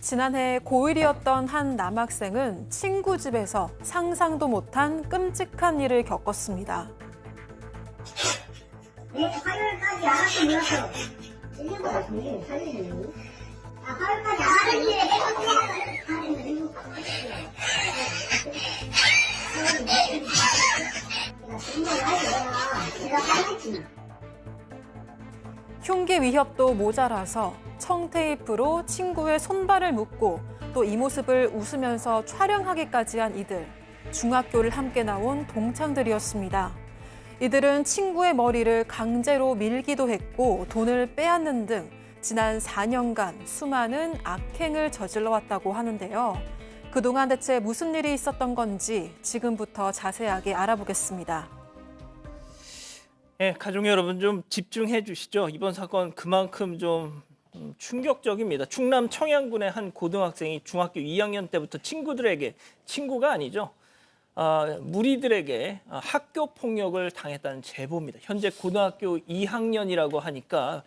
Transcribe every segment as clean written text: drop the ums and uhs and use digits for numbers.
지난해 고1이었던 한 남학생은 친구 집에서 상상도 못한 끔찍한 일을 겪었습니다. 화요일까지 알아서 몰랐어. 일부러 정신을 차리는 화요일까지 알아서 흉기 위협도 모자라서 청테이프로 친구의 손발을 묶고 또 이 모습을 웃으면서 촬영하기까지 한 이들. 중학교를 함께 나온 동창들이었습니다. 이들은 친구의 머리를 강제로 밀기도 했고 돈을 빼앗는 등 지난 4년간 수많은 악행을 저질러 왔다고 하는데요. 그동안 대체 무슨 일이 있었던 건지 지금부터 자세하게 알아보겠습니다. 네, 가족 여러분 좀 집중해 주시죠. 이번 사건 그만큼 좀 충격적입니다. 충남 청양군의 한 고등학생이 중학교 2학년 때부터 친구들에게, 친구가 아니죠, 무리들에게 학교 폭력을 당했다는 제보입니다. 현재 고등학교 2학년이라고 하니까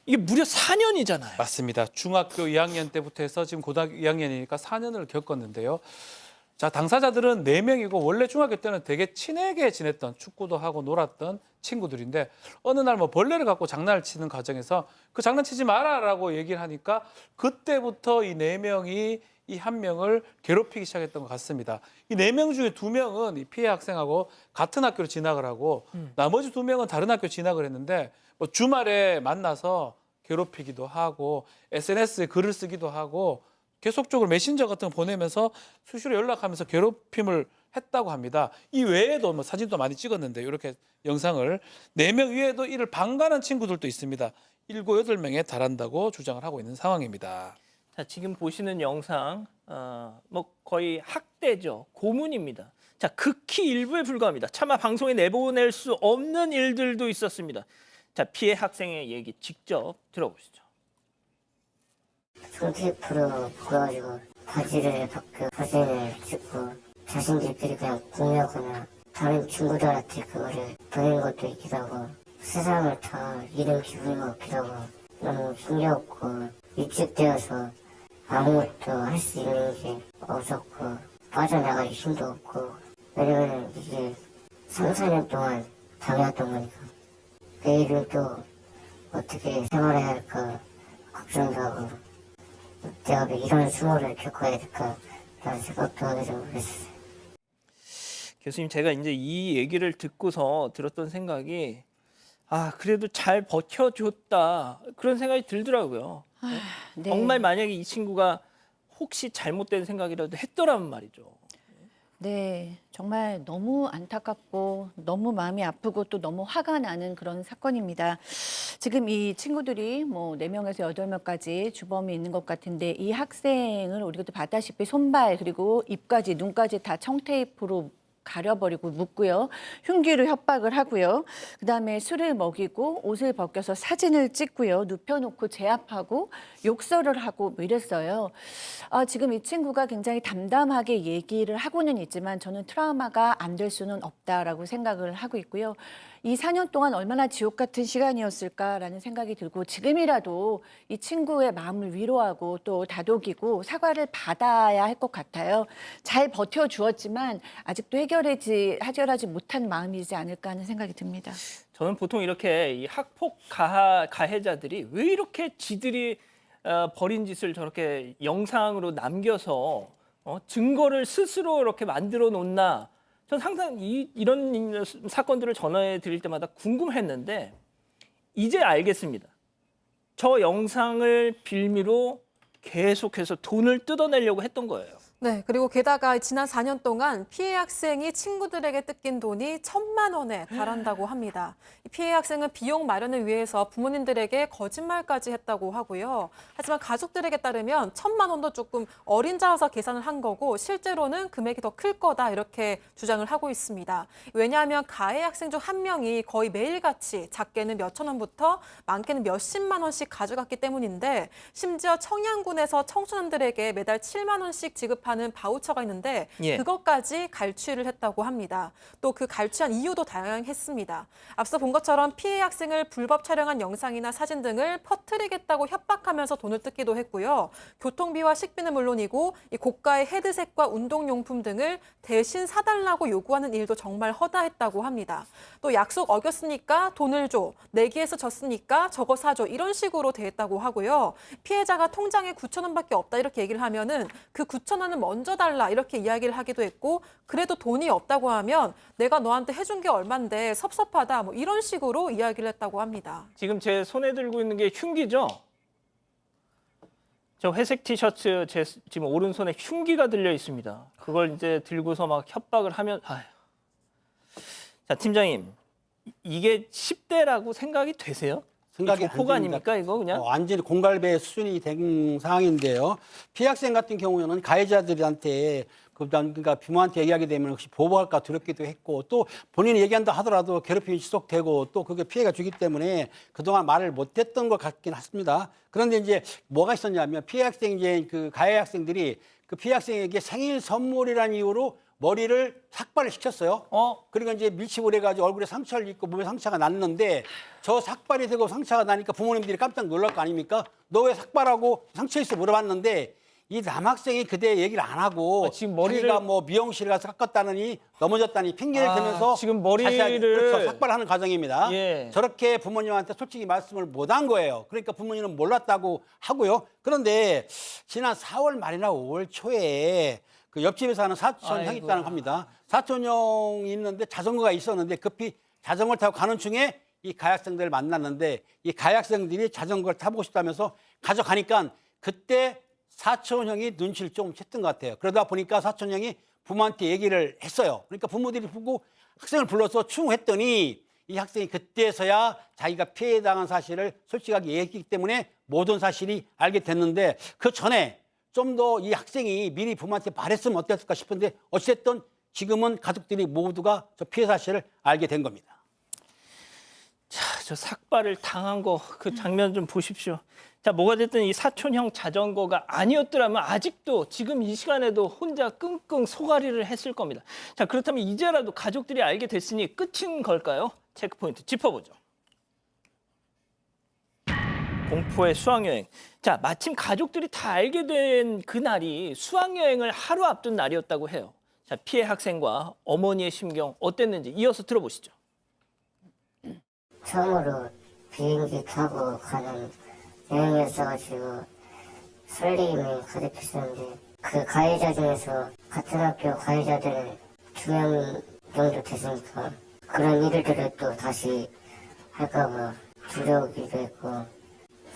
이게 무려 4년이잖아요. 맞습니다. 중학교 2학년 때부터 해서 지금 고등학교 2학년이니까 4년을 겪었는데요. 자, 당사자들은 4명이고 원래 중학교 때는 되게 친하게 지냈던, 축구도 하고 놀았던 친구들인데 어느 날 뭐 벌레를 갖고 장난을 치는 과정에서 그 장난치지 마라라고 얘기를 하니까 그때부터 이 4명이 이 한 명을 괴롭히기 시작했던 것 같습니다. 이 4명 중에 2명은 이 피해 학생하고 같은 학교로 진학을 하고 나머지 2명은 다른 학교 진학을 했는데 뭐 주말에 만나서 괴롭히기도 하고 SNS에 글을 쓰기도 하고 계속적으로 메신저 같은 거 보내면서 수시로 연락하면서 괴롭힘을 했다고 합니다. 이 외에도 뭐 사진도 많이 찍었는데 이렇게 영상을 4명 외에도 이를 방관한 친구들도 있습니다. 7, 8명에 달한다고 주장을 하고 있는 상황입니다. 자, 지금 보시는 영상 뭐 거의 학대죠. 고문입니다. 자, 극히 일부에 불과합니다. 차마 방송에 내보낼 수 없는 일들도 있었습니다. 자, 피해 학생의 얘기 직접 들어보시죠. 손테이프로 묶어가지고 바지를 벗겨 사진을 찍고 자신들끼리 그냥 공유하거나 다른 친구들한테 그거를 보내는 것도 있기도 하고 세상을 다 잃은 기분인 것 같기도 하고 너무 힘겹고 위축되어서 아무것도 할 수 있는 게 없었고 빠져나갈 힘도 없고 왜냐면 이게 3, 4년 동안 당해왔던 거니까 내일은 또 어떻게 생활해야 할까 걱정도 하고 내가 왜 이런 수모를 겪어야 될까 라는 생각도 하게 되고 그랬어요. 교수님, 제가 이제 이 얘기를 듣고서 들었던 생각이 그래도 잘 버텨줬다 그런 생각이 들더라고요. 네. 정말 만약에 이 친구가 혹시 잘못된 생각이라도 했더라면 말이죠. 네, 정말 너무 안타깝고 너무 마음이 아프고 또 너무 화가 나는 그런 사건입니다. 지금 이 친구들이 뭐 4명에서 8명까지 주범이 있는 것 같은데 이 학생을 우리가 또 봤다시피 손발 그리고 입까지 눈까지 다 청테이프로 가려버리고 묶고요. 흉기로 협박을 하고요. 그다음에 술을 먹이고 옷을 벗겨서 사진을 찍고요. 눕혀놓고 제압하고 욕설을 하고 뭐 이랬어요. 지금 이 친구가 굉장히 담담하게 얘기를 하고는 있지만 저는 트라우마가 안 될 수는 없다라고 생각을 하고 있고요. 이 4년 동안 얼마나 지옥 같은 시간이었을까라는 생각이 들고 지금이라도 이 친구의 마음을 위로하고 또 다독이고 사과를 받아야 할 것 같아요. 잘 버텨주었지만 아직도 해결하지 못한 마음이지 않을까 하는 생각이 듭니다. 저는 보통 이렇게 이 학폭 가해자들이 왜 이렇게 지들이 벌인 짓을 저렇게 영상으로 남겨서 증거를 스스로 이렇게 만들어 놓나. 전 항상 이런 사건들을 전해 드릴 때마다 궁금했는데 이제 알겠습니다. 저 영상을 빌미로 계속해서 돈을 뜯어내려고 했던 거예요. 네, 그리고 게다가 지난 4년 동안 피해 학생이 친구들에게 뜯긴 돈이 1,000만 원에 달한다고 합니다. 이 피해 학생은 비용 마련을 위해서 부모님들에게 거짓말까지 했다고 하고요. 하지만 가족들에게 따르면 1,000만 원도 조금 어린자라서 계산을 한 거고 실제로는 금액이 더 클 거다 이렇게 주장을 하고 있습니다. 왜냐하면 가해 학생 중 한 명이 거의 매일같이 작게는 몇천 원부터 많게는 몇십만 원씩 가져갔기 때문인데 심지어 청양군에서 청소년들에게 매달 7만 원씩 지급하는 하는 바우처가 있는데 예. 그것까지 갈취를 했다고 합니다. 또 그 갈취한 이유도 다양했습니다. 앞서 본 것처럼 피해 학생을 불법 촬영한 영상이나 사진 등을 퍼뜨리겠다고 협박하면서 돈을 뜯기도 했고요. 교통비와 식비는 물론이고 이 고가의 헤드셋과 운동용품 등을 대신 사달라고 요구하는 일도 정말 허다했다고 합니다. 또 약속 어겼으니까 돈을 줘, 내기에서 졌으니까 저거 사줘 이런 식으로 대했다고 하고요. 피해자가 통장에 9,000원밖에 없다 이렇게 얘기를 하면은 그 9,000원은 먼저 달라 이렇게 이야기를 하기도 했고 그래도 돈이 없다고 하면 내가 너한테 해준 게 얼만데 섭섭하다 뭐 이런 식으로 이야기를 했다고 합니다. 지금 제 손에 들고 있는 게 흉기죠? 저 회색 티셔츠 제 지금 오른손에 흉기가 들려 있습니다. 그걸 이제 들고서 막 협박을 하면 아휴. 자, 팀장님. 이게 10대라고 생각이 되세요? 생각이 안 조폭 됩니다. 아닙니까 이거 그냥? 완전히 공갈배 수준이 된 상황인데요. 피해 학생 같은 경우에는 가해자들한테 그러니까 부모한테 얘기하게 되면 혹시 보복할까 두렵기도 했고 또 본인이 얘기한다 하더라도 괴롭힘이 지속되고 또 그게 피해가 주기 때문에 그동안 말을 못했던 것 같긴 합니다. 그런데 이제 뭐가 있었냐면 피해 학생 이제 그 가해 학생들이 그 피해 학생에게 생일 선물이라는 이유로 머리를 삭발을 시켰어요. 그리고 이제 밀치고 그래가지고 얼굴에 상처를 입고 몸에 상처가 났는데 저 삭발이 되고 상처가 나니까 부모님들이 깜짝 놀랄 거 아닙니까? 너 왜 삭발하고 상처 있어 물어봤는데 이 남학생이 그때 얘기를 안 하고 지금 머리를 자기가 뭐 미용실 가서 깎았다느니 넘어졌다니 핑계를 대면서 지금 머리를 자세하게 그렇죠, 삭발하는 과정입니다. 예. 저렇게 부모님한테 솔직히 말씀을 못한 거예요. 그러니까 부모님은 몰랐다고 하고요. 그런데 지난 4월 말이나 5월 초에 그 옆집에 사는 사촌 형이 있다는 겁니다. 사촌 형이 있는데 자전거가 있었는데 급히 자전거를 타고 가는 중에 이 가학생들을 만났는데 이 가학생들이 자전거를 타보고 싶다면서 가져가니까 그때 사촌 형이 눈치를 좀 챘던 것 같아요. 그러다 보니까 사촌 형이 부모한테 얘기를 했어요. 그러니까 부모들이 보고 학생을 불러서 충고했더니 이 학생이 그때서야 자기가 피해당한 사실을 솔직하게 얘기했기 때문에 모든 사실이 알게 됐는데 그 전에 좀 더 이 학생이 미리 부모한테 말했으면 어땠을까 싶은데 어쨌든 지금은 가족들이 모두가 저 피해 사실을 알게 된 겁니다. 자, 저 삭발을 당한 거 그 장면 좀 보십시오. 자, 뭐가 됐든 이 사촌형 자전거가 아니었더라면 아직도 지금 이 시간에도 혼자 끙끙 소가리를 했을 겁니다. 자, 그렇다면 이제라도 가족들이 알게 됐으니 끝인 걸까요? 체크포인트 짚어보죠. 공포의 수학여행. 자, 마침 가족들이 다 알게 된 그날이 수학여행을 하루 앞둔 날이었다고 해요. 자, 피해 학생과 어머니의 심경 어땠는지 이어서 들어보시죠. 처음으로 비행기 타고 가는 여행이었어가지고 설레임이 가득했었는데 그 가해자 중에서 같은 학교 가해자들은 2명 정도 됐으니까 그런 일들을 또 다시 할까봐 두려우기도 했고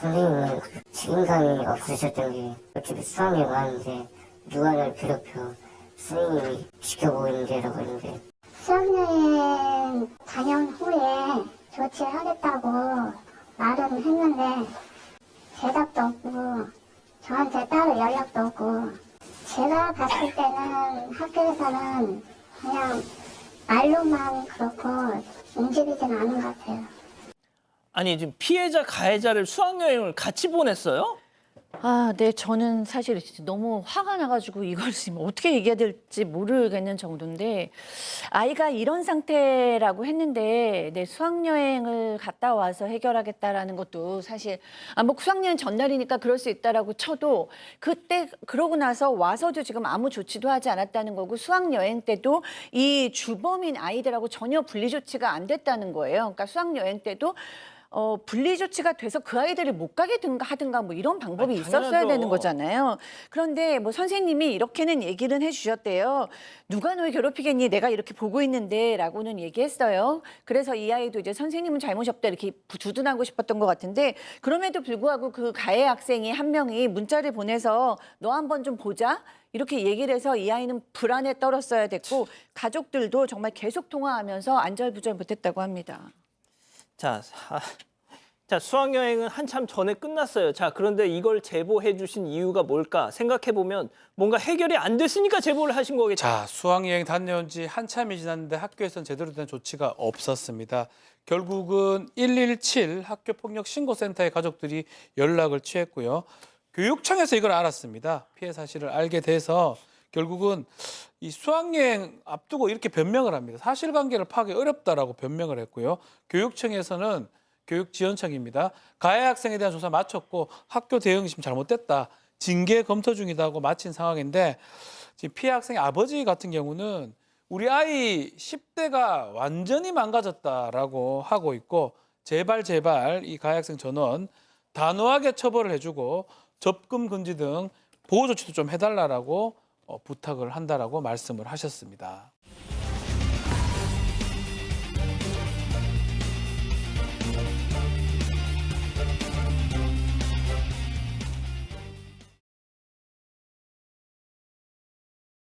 선생님은 책임감이 없으셨던 게 어차피 수학이 많은데 누가 날 괴롭혀 선생님이 지켜보고 있는 게라고 했는데 수학여행 다녀온 후에 조치를 하겠다고 말은 했는데 대답도 없고 저한테 따로 연락도 없고 제가 봤을 때는 학교에서는 그냥 말로만 그렇고 움직이지는 않은 것 같아요. 아니, 지금 피해자 가해자를 수학여행을 같이 보냈어요? 아, 네, 저는 사실 진짜 너무 화가 나가지고 이걸 지금 어떻게 얘기해야 될지 모르겠는 정도인데 아이가 이런 상태라고 했는데 네, 수학여행을 갔다 와서 해결하겠다라는 것도 사실 뭐 수학여행 전날이니까 그럴 수 있다라고 쳐도 그때 그러고 나서 와서도 지금 아무 조치도 하지 않았다는 거고 수학여행 때도 이 주범인 아이들하고 전혀 분리 조치가 안 됐다는 거예요. 그러니까 수학여행 때도 분리 조치가 돼서 그 아이들을 못 가게 하든가 뭐 이런 방법이 있었어야 당연하죠. 되는 거잖아요. 그런데 뭐 선생님이 이렇게는 얘기를 해주셨대요. 누가 널 괴롭히겠니? 내가 이렇게 보고 있는데 라고는 얘기했어요. 그래서 이 아이도 이제 선생님은 잘못이 없다 이렇게 두둔하고 싶었던 것 같은데 그럼에도 불구하고 그 가해 학생이 한 명이 문자를 보내서 너 한번 좀 보자. 이렇게 얘기를 해서 이 아이는 불안에 떨었어야 됐고 가족들도 정말 계속 통화하면서 안절부절 못했다고 합니다. 자, 수학여행은 한참 전에 끝났어요. 자, 그런데 이걸 제보해 주신 이유가 뭘까 생각해 보면 뭔가 해결이 안 됐으니까 제보를 하신 거겠죠. 자, 수학여행 다녀온 지 한참이 지났는데 학교에서는 제대로 된 조치가 없었습니다. 결국은 117 학교폭력신고센터의 가족들이 연락을 취했고요. 교육청에서 이걸 알았습니다. 피해 사실을 알게 돼서 결국은 이 수학여행 앞두고 이렇게 변명을 합니다. 사실관계를 파악이 어렵다라고 변명을 했고요. 교육청에서는 교육지원청입니다. 가해 학생에 대한 조사 마쳤고 학교 대응이 지금 잘못됐다. 징계 검토 중이다고 마친 상황인데 지금 피해 학생의 아버지 같은 경우는 우리 아이 10대가 완전히 망가졌다라고 하고 있고 제발 이 가해 학생 전원 단호하게 처벌을 해주고 접근 금지 등 보호 조치도 좀 해달라고 부탁을 한다라고 말씀을 하셨습니다.